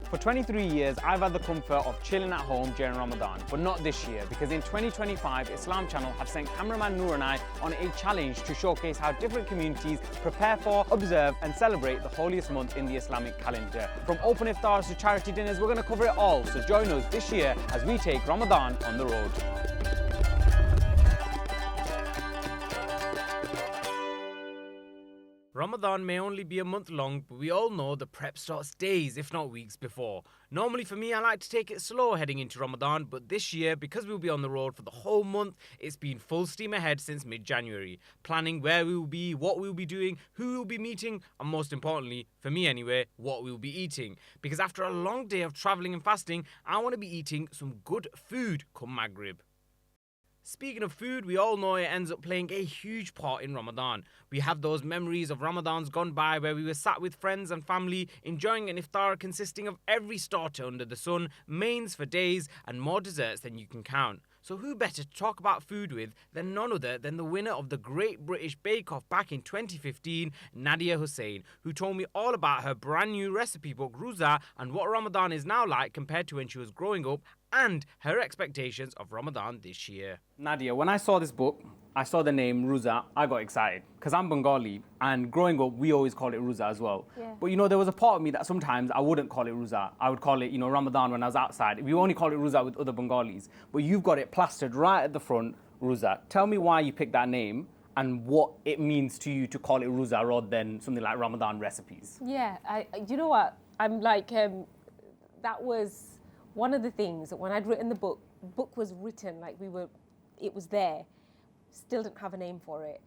For 23 years, I've had the comfort of chilling at home during Ramadan, but not this year, because in 2025, Islam Channel have sent cameraman Noor and I on a challenge to showcase how different communities prepare for, observe and celebrate the holiest month in the Islamic calendar. From open iftars to charity dinners, we're going to cover it all, so join us this year as we take Ramadan on the road. Ramadan may only be a month long, but we all know the prep starts days, if not weeks before. Normally for me, I like to take it slow heading into Ramadan, but this year, because we'll be on the road for the whole month, it's been full steam ahead since mid-January. Planning where we will be, what we will be doing, who we will be meeting, and most importantly, for me anyway, what we will be eating. Because after a long day of travelling and fasting, I want to be eating some good food come Maghrib. Speaking of food, we all know it ends up playing a huge part in Ramadan. We have those memories of Ramadans gone by where we were sat with friends and family enjoying an iftar consisting of every starter under the sun, mains for days and more desserts than you can count. So who better to talk about food with than none other than the winner of the Great British Bake Off back in 2015, Nadiya Hussain, who told me all about her brand new recipe book Rooza and what Ramadan is now like compared to when she was growing up and her expectations of Ramadan this year. Nadiya, when I saw this book, I saw the name Rooza, I got excited because I'm Bengali and growing up we always call it Rooza as well. Yeah. But you know, there was a part of me that sometimes I wouldn't call it Rooza. I would call it, you know, Ramadan when I was outside. We only call it Rooza with other Bengalis. But you've got it plastered right at the front, Rooza. Tell me why you picked that name and what it means to you to call it Rooza rather than something like Ramadan recipes. Yeah, you know what? I'm like, that was one of the things that when I'd written the book was written, like it was there, still didn't have a name for it.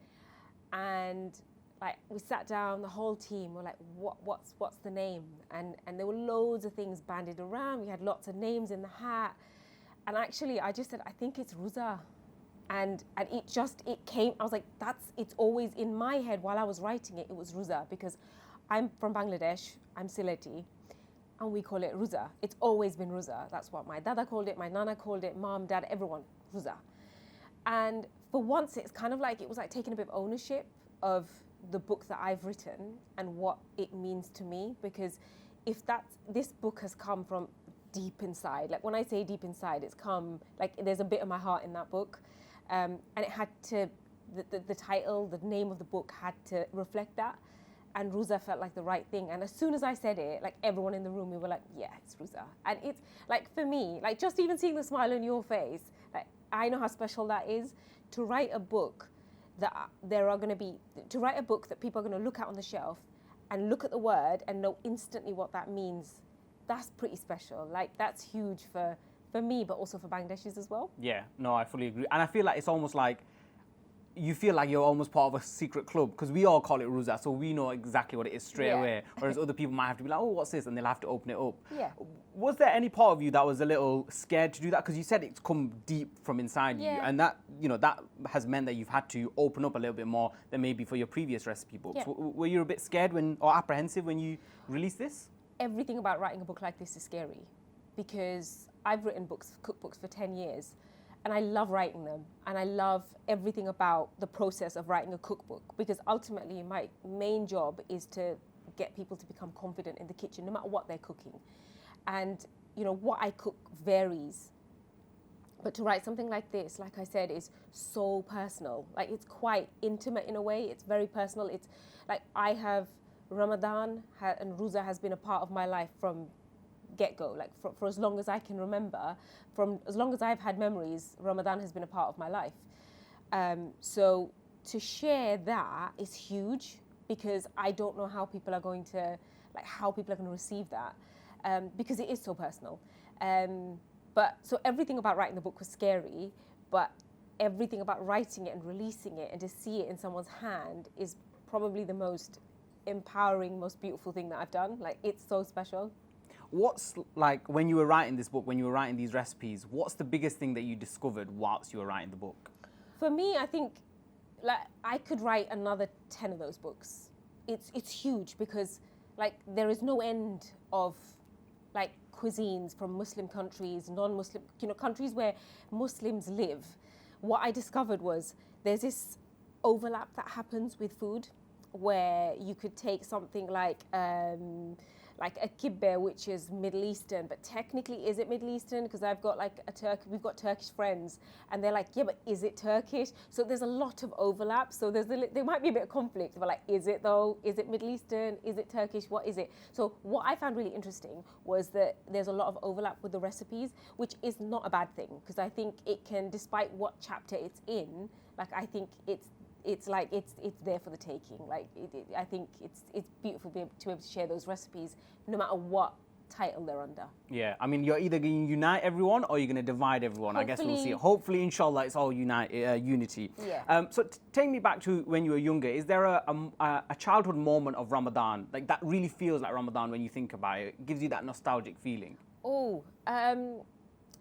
And like we sat down, the whole team were like, what's the name? And there were loads of things bandied around. We had lots of names in the hat. And actually I just said, I think it's Rooza. And it came, I was like, it's always in my head while I was writing it, it was Rooza because I'm from Bangladesh, I'm Sylheti. And we call it Rooza. It's always been Rooza. That's what my dada called it, my nana called it, mom, dad, everyone, Rooza. And for once, it's kind of like, it was like taking a bit of ownership of the book that I've written and what it means to me. Because this book has come from deep inside. Like when I say deep inside, it's come, like there's a bit of my heart in that book. And it had to, the title, the name of the book had to reflect that. And Rooza felt like the right thing. And as soon as I said it, like everyone in the room, we were like, yeah, it's Rooza. And it's like, for me, like just even seeing the smile on your face, like I know how special that is to write a book that write a book that people are going to look at on the shelf and look at the word and know instantly what that means. That's pretty special. Like that's huge for me, but also for Bangladeshis as well. Yeah, no, I fully agree. And I feel like it's almost like you feel like you're almost part of a secret club because we all call it Rooza, so we know exactly what it is straight away. Whereas other people might have to be like, oh, what's this? And they'll have to open it up. Yeah. Was there any part of you that was a little scared to do that? Because you said it's come deep from inside you, and that, you know, that has meant that you've had to open up a little bit more than maybe for your previous recipe books. Yeah. Were you a bit scared or apprehensive when you released this? Everything about writing a book like this is scary because I've written cookbooks for 10 years. And I love writing them. And I love everything about the process of writing a cookbook because ultimately my main job is to get people to become confident in the kitchen, no matter what they're cooking. And, you know, what I cook varies. But to write something like this, like I said, is so personal. Like it's quite intimate in a way. It's very personal. It's like Ramadan and Rooza has been a part of my life from get-go, like for as long as I can remember, from as long as I've had memories, Ramadan has been a part of my life. So to share that is huge because I don't know how people are going to receive that because it is so personal. But so everything about writing the book was scary, but everything about writing it and releasing it and to see it in someone's hand is probably the most empowering, most beautiful thing that I've done. Like it's so special. What's like when you were writing this book, when you were writing these recipes, what's the biggest thing that you discovered whilst you were writing the book? For me, I think like I could write another 10 of those books. It's huge because like there is no end of like cuisines from Muslim countries, non-Muslim, you know, countries where Muslims live. What I discovered was there's this overlap that happens with food where you could take something like like a kibbe, which is Middle Eastern, but technically is it Middle Eastern? Because I've got like we've got Turkish friends, and they're like, yeah, but is it Turkish? So there's a lot of overlap. So there might be a bit of conflict, but like, is it though? Is it Middle Eastern? Is it Turkish? What is it? So what I found really interesting was that there's a lot of overlap with the recipes, which is not a bad thing, because I think it can, despite what chapter it's in, like I think it's there for the taking. Like I think it's beautiful to be able to share those recipes, no matter what title they're under. Yeah, I mean, you're either going to unite everyone or you're going to divide everyone. I guess we'll see. Hopefully, inshallah, it's all unity. Yeah. So take me back to when you were younger. Is there a childhood moment of Ramadan, like that really feels like Ramadan when you think about it? It gives you that nostalgic feeling. Oh,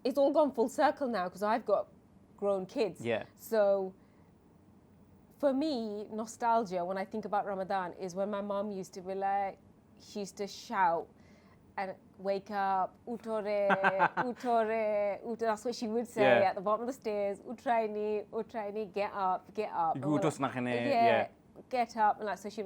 it's all gone full circle now because I've got grown kids. Yeah. So for me, nostalgia when I think about Ramadan is when my mom used to be like, she used to shout and wake up, utore, utore, utore. That's what she would say at the bottom of the stairs. Utraini, utraini, get up, get up. Yeah, get up. And like, so she,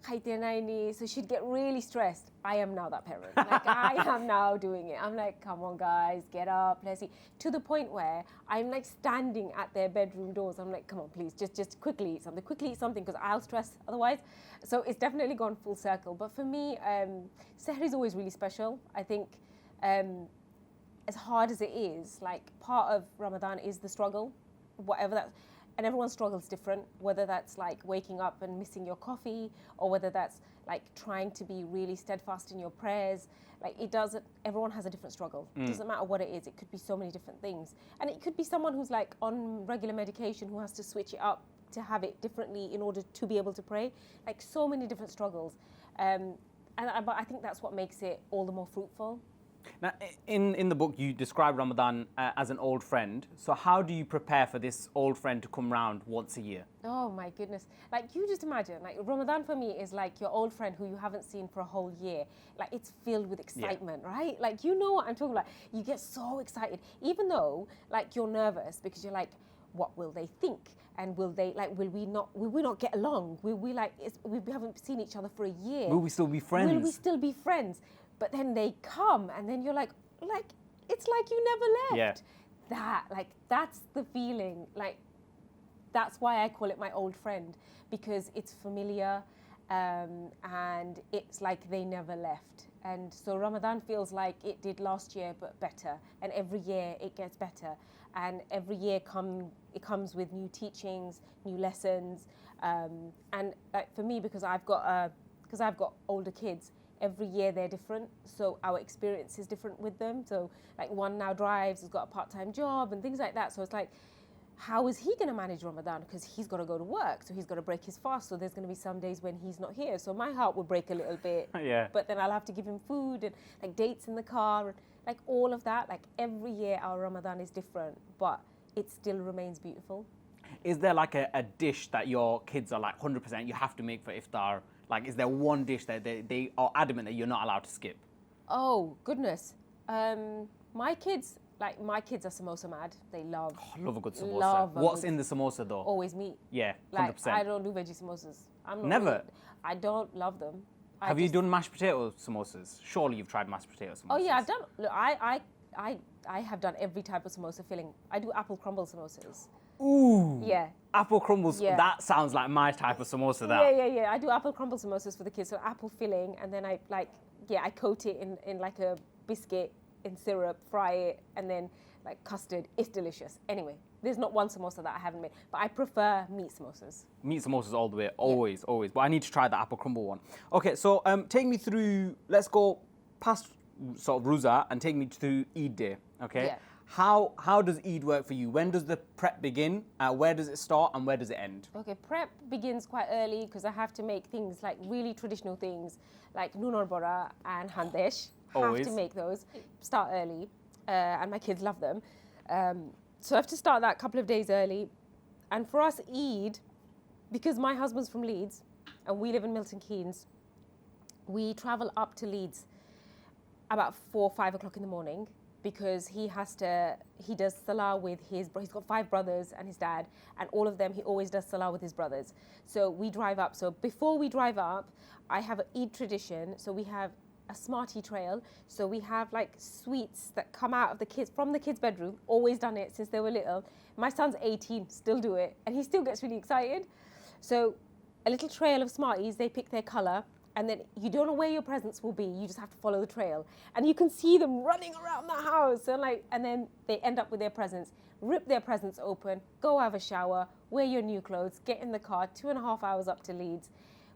so she'd get really stressed. I am now that parent. Like I am now doing it. I'm like, come on guys, get up, let's see. To the point where I'm like standing at their bedroom doors. I'm like, come on, please, just quickly eat something, because I'll stress otherwise. So it's definitely gone full circle. But for me, Sehri is always really special. I think as hard as it is, like part of Ramadan is the struggle, whatever that. And everyone's struggle is different, whether that's like waking up and missing your coffee, or whether that's like trying to be really steadfast in your prayers. Like everyone has a different struggle. It doesn't matter what it is. It could be so many different things. And it could be someone who's like on regular medication who has to switch it up to have it differently in order to be able to pray. Like so many different struggles. But I think that's what makes it all the more fruitful. Now, in the book, you describe Ramadan as an old friend. So how do you prepare for this old friend to come round once a year? Oh my goodness. Like you just imagine, like Ramadan for me is like your old friend who you haven't seen for a whole year. Like it's filled with excitement, right? Like you know what I'm talking about. You get so excited, even though like you're nervous because you're like, what will they think? And will we not get along? We haven't seen each other for a year. Will we still be friends? Will we still be friends? But then they come and then you're like it's like you never left. Yeah. That's the feeling. Like that's why I call it my old friend, because it's familiar and it's like they never left. And so Ramadan feels like it did last year but better, and every year it gets better, and every year it comes with new teachings, new lessons, and like for me, because I've got older kids, every year they're different, so our experience is different with them. So like one now drives, has got a part-time job and things like that. So it's like, how is he going to manage Ramadan? Because he's got to go to work, so he's got to break his fast. So there's going to be some days when he's not here. So my heart will break a little bit. Yeah. But then I'll have to give him food and like dates in the car, and like all of that. Like every year our Ramadan is different, but it still remains beautiful. Is there like a dish that your kids are like 100% you have to make for iftar? Like, is there one dish that they are adamant that you're not allowed to skip? Oh, goodness. My kids are samosa mad. They love... Oh, I love a good samosa. What's in the samosa, though? Always meat. Yeah, 100%. Like, I don't do veggie samosas. Never? I don't love them. Have you done mashed potato samosas? Surely you've tried mashed potato samosas. Oh, yeah, I've done... Look, I have done every type of samosa filling. I do apple crumble samosas. Ooh. Yeah. Apple crumbles, that sounds like my type of samosa, that. Yeah. I do apple crumble samosas for the kids. So apple filling, and then I coat it in like a biscuit in syrup, fry it, and then like custard. It's delicious. Anyway, there's not one samosa that I haven't made, but I prefer meat samosas. Meat samosas all the way, always. But I need to try the apple crumble one. Okay, so take me through, let's go past sort of Rooza and take me to Eid Day, okay? Yeah. How does Eid work for you? When does the prep begin? Where does it start and where does it end? Okay, prep begins quite early because I have to make things like really traditional things like Nunor Bora and Handesh. Always. Have to make those. Start early, and my kids love them. So I have to start that a couple of days early. And for us, Eid, because my husband's from Leeds and we live in Milton Keynes, we travel up to Leeds about 4 or 5 o'clock in the morning, because he does salah with he's got 5 brothers and his dad, and all of them, he always does salah with his brothers. So we drive up. So before we drive up, I have an Eid tradition. So we have a Smartie trail. So we have like sweets that come out of from the kids' bedroom. Always done it since they were little. My son's 18, still do it, and he still gets really excited. So a little trail of Smarties, they pick their colour, and then you don't know where your presents will be. You just have to follow the trail, and you can see them running around the house, and then they end up with their presents. Rip their presents open, go have a shower, wear your new clothes, get in the car, 2.5 hours up to Leeds.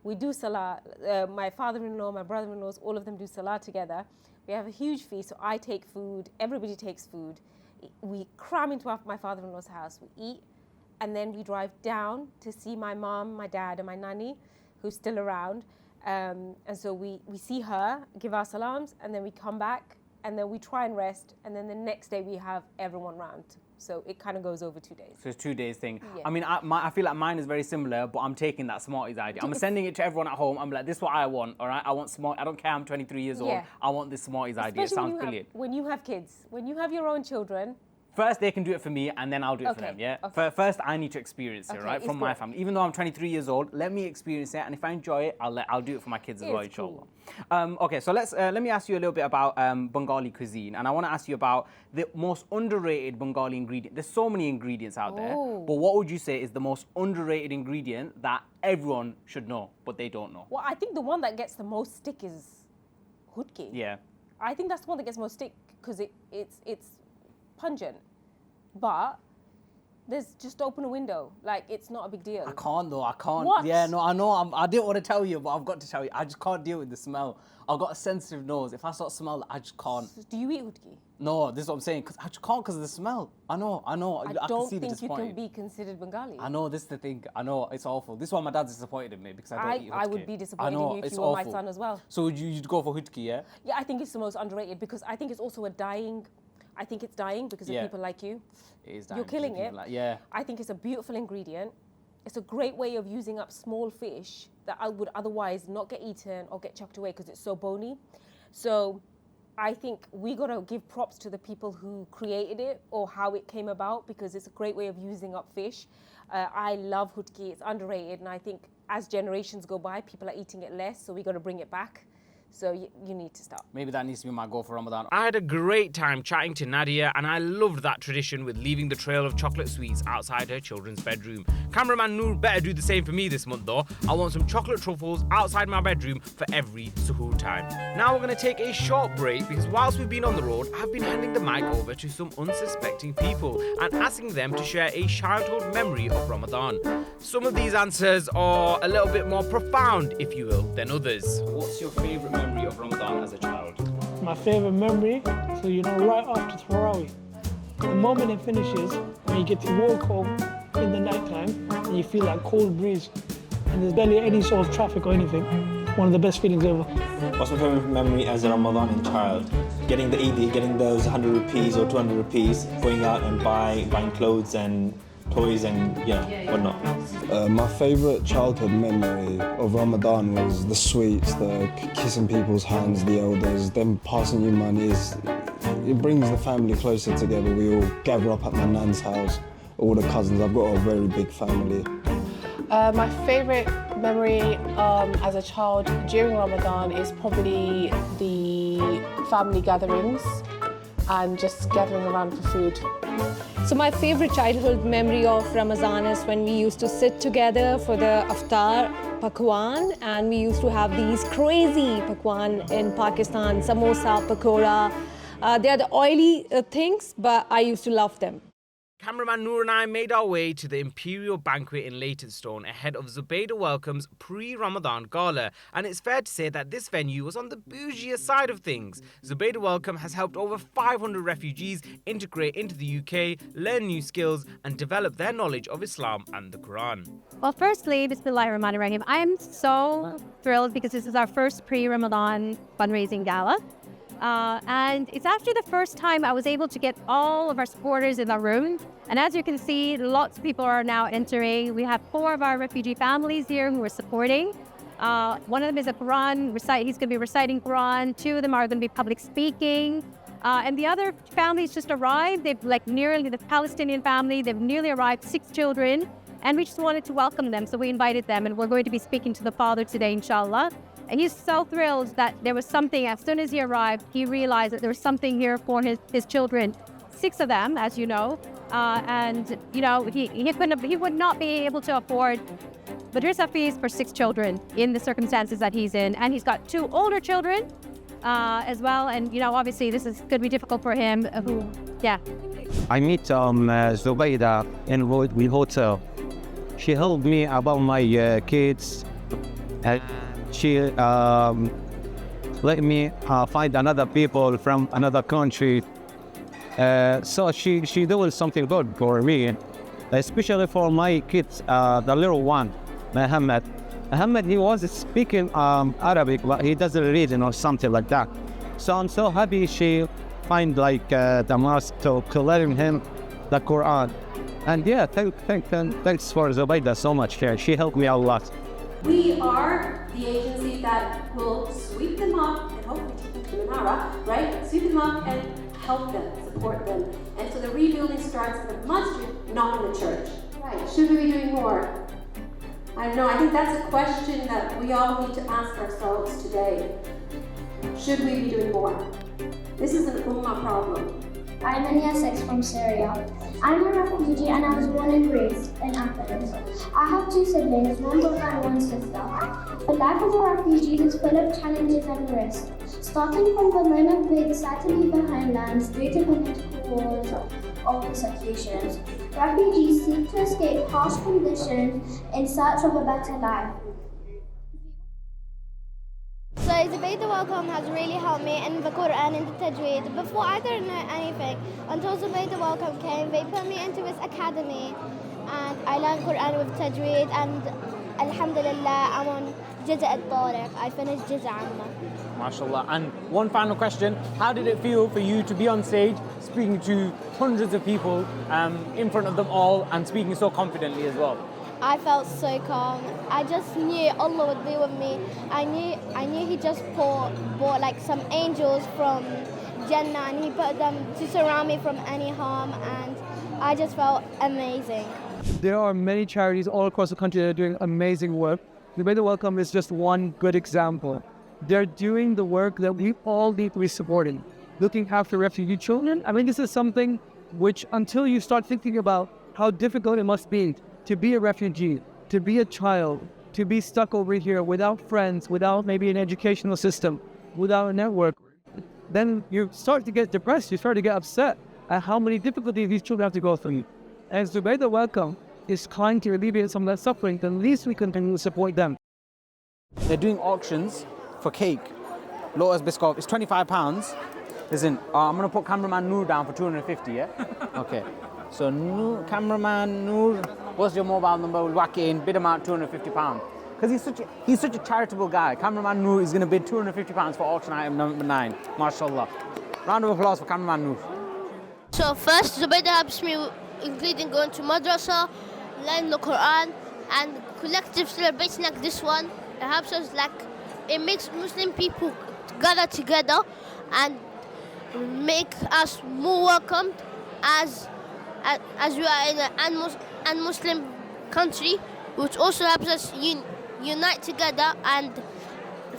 We do salah. My father-in-law, my brother-in-laws, all of them do salah together. We have a huge feast, so I take food, everybody takes food. We cram into my father-in-law's house, we eat, and then we drive down to see my mom, my dad, and my nanny, who's still around. And so we see her, give our salams, and then we come back, and then we try and rest, and then the next day we have everyone round. So it kind of goes over 2 days. So it's 2 days thing. Yeah. I mean, I feel like mine is very similar, but I'm taking that Smarties idea. I'm sending it to everyone at home. I'm like, this is what I want, all right? I want Smarties. I don't care, I'm 23 years old. I want this Smarties idea. It sounds brilliant. When you have kids, when you have your own children. First, they can do it for me, and then I'll do it for them, yeah? Okay. First, I need to experience it, right? From my family. Even though I'm 23 years old, let me experience it, and if I enjoy it, I'll do it for my kids as well, inshallah. Cool. Okay, so let me ask you a little bit about Bengali cuisine, and I want to ask you about the most underrated Bengali ingredient. There's so many ingredients out there, but what would you say is the most underrated ingredient that everyone should know, but they don't know? Well, I think the one that gets the most stick is hutki. Yeah. I think that's the one that gets most stick because it's pungent, but there's just open a window. Like, it's not a big deal. I can't though, I can't. What? Yeah, no, I know, I didn't want to tell you, but I've got to tell you. I just can't deal with the smell. I've got a sensitive nose. If I start smelling, I just can't. Do you eat hutki? No, this is what I'm saying, because I just can't because of the smell. I know. I can don't see the think you can disappointment. be considered Bengali. I know, this is the thing. I know, it's awful. This is why my dad's disappointed in me, because I don't eat hutki. I would be disappointed in you if you were my son as well. So you'd go for hutki, yeah? Yeah, I think it's the most underrated because I think it's also I think it's dying because of people like you. It is dying. You're killing it. Yeah. I think it's a beautiful ingredient. It's a great way of using up small fish that I would otherwise not get eaten or get chucked away because it's so bony. So I think we got to give props to the people who created it or how it came about because it's a great way of using up fish. I love hutki. It's underrated. And I think as generations go by, people are eating it less. So we got to bring it back. So you need to stop. Maybe that needs to be my goal for Ramadan. I had a great time chatting to Nadiya, and I loved that tradition with leaving the trail of chocolate sweets outside her children's bedroom. Cameraman Noor better do the same for me this month though. I want some chocolate truffles outside my bedroom for every suhoor time. Now we're going to take a short break because whilst we've been on the road, I've been handing the mic over to some unsuspecting people and asking them to share a childhood memory of Ramadan. Some of these answers are a little bit more profound, if you will, than others. What's your favourite memory of Ramadan as a child? My favourite memory, so right after Tarawih, the moment it finishes, when you get to walk home in the night time and you feel that cold breeze and there's barely any sort of traffic or anything, one of the best feelings ever. What's my favourite memory as a Ramadan child? Getting the Eid, getting those 100 rupees or 200 rupees, going out and buying clothes and toys and whatnot. My favourite childhood memory of Ramadan was the sweets, the kissing people's hands, the elders, them passing you money. It brings the family closer together. We all gather up at my nan's house, all the cousins. I've got a very big family. My favourite memory as a child during Ramadan is probably the family gatherings and just gathering around for food. So my favorite childhood memory of Ramadan is when we used to sit together for the iftar pakwan, and we used to have these crazy pakwan in Pakistan, samosa, pakora. They are the oily things, but I used to love them. Cameraman Noor and I made our way to the Imperial Banquet in Leytonstone ahead of Zubeda Welcome's pre-Ramadan Gala, and it's fair to say that this venue was on the bougier side of things. Zubeda Welcome has helped over 500 refugees integrate into the UK, learn new skills and develop their knowledge of Islam and the Quran. Well, firstly, Bismillahirrahmanirrahim. I am so thrilled because this is our first pre-Ramadan fundraising gala. And it's actually the first time I was able to get all of our supporters in the room. And as you can see, lots of people are now entering. We have 4 of our refugee families here who are supporting. One of them is a Quran, he's going to be reciting Quran. 2 of them are going to be public speaking. And the other families just arrived. The Palestinian family, they've nearly arrived, 6 children. And we just wanted to welcome them, so we invited them. And we're going to be speaking to the father today, inshallah. And he's so thrilled that there was something, as soon as he arrived, he realized that there was something here for his children, 6 of them, as you know. And, you know, he would not be able to afford madrasa fees for 6 children in the circumstances that he's in. And he's got 2 older children as well. And, you know, obviously this is could be difficult for him. I meet Zubeda in the hotel. She helped me about my kids. And she let me find another people from another country. So she doing something good for me, especially for my kids, the little one, Muhammed. Ahmed, he was speaking Arabic, but he doesn't read or something like that. So I'm so happy she find like the mosque to learn him the Quran. And yeah, thanks for Zubeda so much here. She helped me a lot. We are the agency that will sweep them up and hopefully teach them Manara, right? Sweep them up and help them, support them. And so the rebuilding starts at the masjid, not in the church. Right, should we be doing more? I don't know, I think that's a question that we all need to ask ourselves today. Should we be doing more? This is an ummah problem. I'm Nadiya Hussain from Syria. I'm a refugee and I was born and raised in Athens. I have 2 siblings, 1 brother and 1 sister. The life of a refugee is full of challenges and risks. Starting from the moment we decide to leave our homelands due to political wars or persecutions, refugees seek to escape harsh conditions in search of a better life. So Zubeda Welcome has really helped me in the Quran and the Tajweed. Before I didn't know anything. Until Zubeda Welcome came, they put me into this academy and I learned Quran with Tajweed and Alhamdulillah, I'm on Jiza al-Tarek. I finished Jiza Amma. MashaAllah. And one final question, how did it feel for you to be on stage speaking to hundreds of people in front of them all and speaking so confidently as well? I felt so calm. I just knew Allah would be with me. I knew He just brought like some angels from Jannah and He put them to surround me from any harm, and I just felt amazing. There are many charities all across the country that are doing amazing work. Zubeda Welcome is just one good example. They're doing the work that we all need to be supporting. Looking after refugee children. I mean, this is something which, until you start thinking about how difficult it must be to be a refugee, to be a child, to be stuck over here without friends, without maybe an educational system, without a network, then you start to get depressed, you start to get upset at how many difficulties these children have to go through. And Zubeda Welcome is trying to alleviate some of that suffering, then at least we can support them. They're doing auctions for cake. Lotus Biscoff, it's £25. Listen, I'm going to put cameraman Noor down for 250, yeah? Okay. So Noor, cameraman Noor, what's your mobile number? We'll whack it in, bid him out £250. Because he's such a charitable guy. Cameraman Noor is going to bid £250 for auction item number 9. MashaAllah. Round of applause for cameraman Noor. So first, Zubeda helps me, including going to madrasa, learning the Quran, and collective celebration like this one. It helps us, like, it makes Muslim people gather together and make us more welcomed as we are in an Muslim country, which also helps us unite together and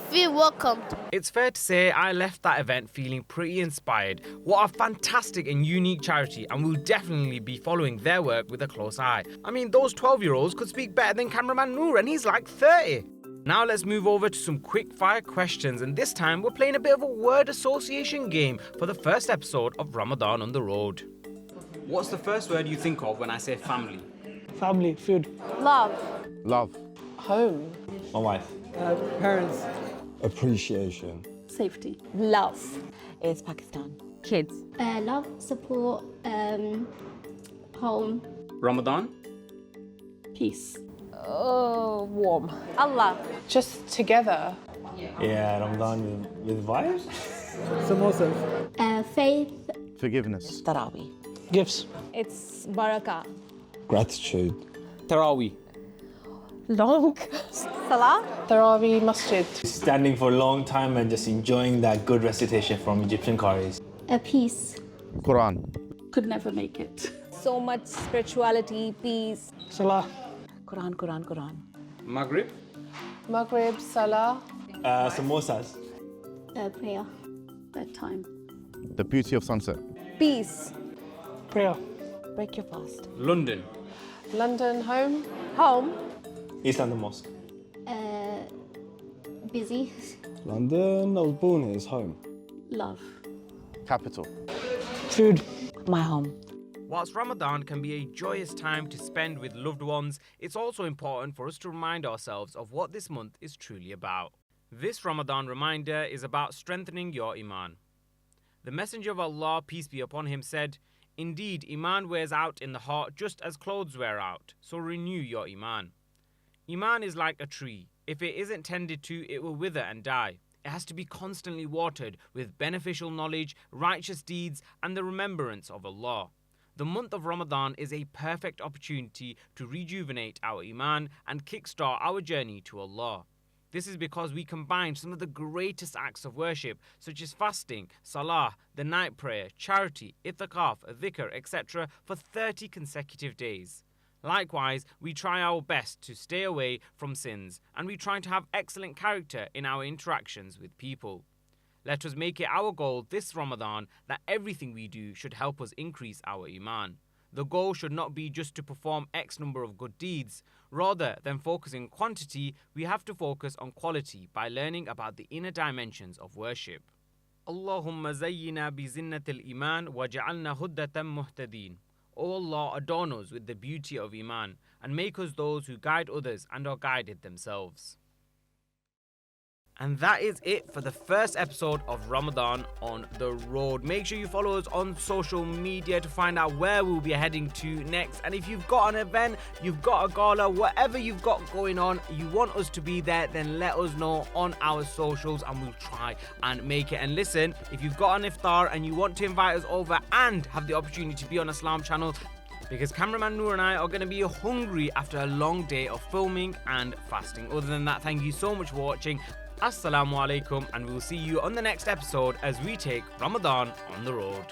feel welcomed. It's fair to say I left that event feeling pretty inspired. What a fantastic and unique charity, and we'll definitely be following their work with a close eye. I mean, those 12-year-olds could speak better than cameraman Noor, and he's like 30. Now let's move over to some quick fire questions, and this time we're playing a bit of a word association game for the first episode of Ramadan on the Road. What's the first word you think of when I say family? Family, food. Love. Love. Home. My wife. Parents. Appreciation. Safety. Love. Is Pakistan. Kids. Love, support, home. Ramadan? Peace. Warm. Allah. Just together. Yeah, Ramadan with vibes. Samosas. Faith. Forgiveness. Taraweeh. Gifts. It's barakah. Gratitude. Taraweeh. Long. Salah. Taraweeh Masjid. Standing for a long time and just enjoying that good recitation from Egyptian qaris. Peace. Quran. Could never make it. So much spirituality, peace. Salah. Quran. Maghrib? Maghrib, Salah. Samosas. Prayer. Bedtime. The beauty of sunset. Peace. Prayer. Break your fast. London. London, home. Home. East London Mosque. Busy. London, I was born here, it's home. Love. Capital. Food. My home. Whilst Ramadan can be a joyous time to spend with loved ones, it's also important for us to remind ourselves of what this month is truly about. This Ramadan reminder is about strengthening your Iman. The Messenger of Allah, peace be upon him, said, "Indeed, Iman wears out in the heart just as clothes wear out, so renew your Iman." Iman is like a tree. If it isn't tended to, it will wither and die. It has to be constantly watered with beneficial knowledge, righteous deeds, and the remembrance of Allah. The month of Ramadan is a perfect opportunity to rejuvenate our Iman and kickstart our journey to Allah. This is because we combine some of the greatest acts of worship, such as fasting, salah, the night prayer, charity, itikaf, dhikr, etc., for 30 consecutive days. Likewise, we try our best to stay away from sins, and we try to have excellent character in our interactions with people. Let us make it our goal this Ramadan that everything we do should help us increase our Iman. The goal should not be just to perform X number of good deeds. Rather than focusing on quantity, we have to focus on quality by learning about the inner dimensions of worship. Allahumma zayyina bi zinnatil iman wa ja'alna huddatan muhtadin. O Allah, adorn us with the beauty of Iman and make us those who guide others and are guided themselves. And that is it for the first episode of Ramadan on the Road. Make sure you follow us on social media to find out where we'll be heading to next. And if you've got an event, you've got a gala, whatever you've got going on, you want us to be there, then let us know on our socials and we'll try and make it. And listen, if you've got an iftar and you want to invite us over and have the opportunity to be on Islam channel, because cameraman Noor and I are going to be hungry after a long day of filming and fasting. Other than that, thank you so much for watching. Assalamu alaikum, and we'll see you on the next episode as we take Ramadan on the road.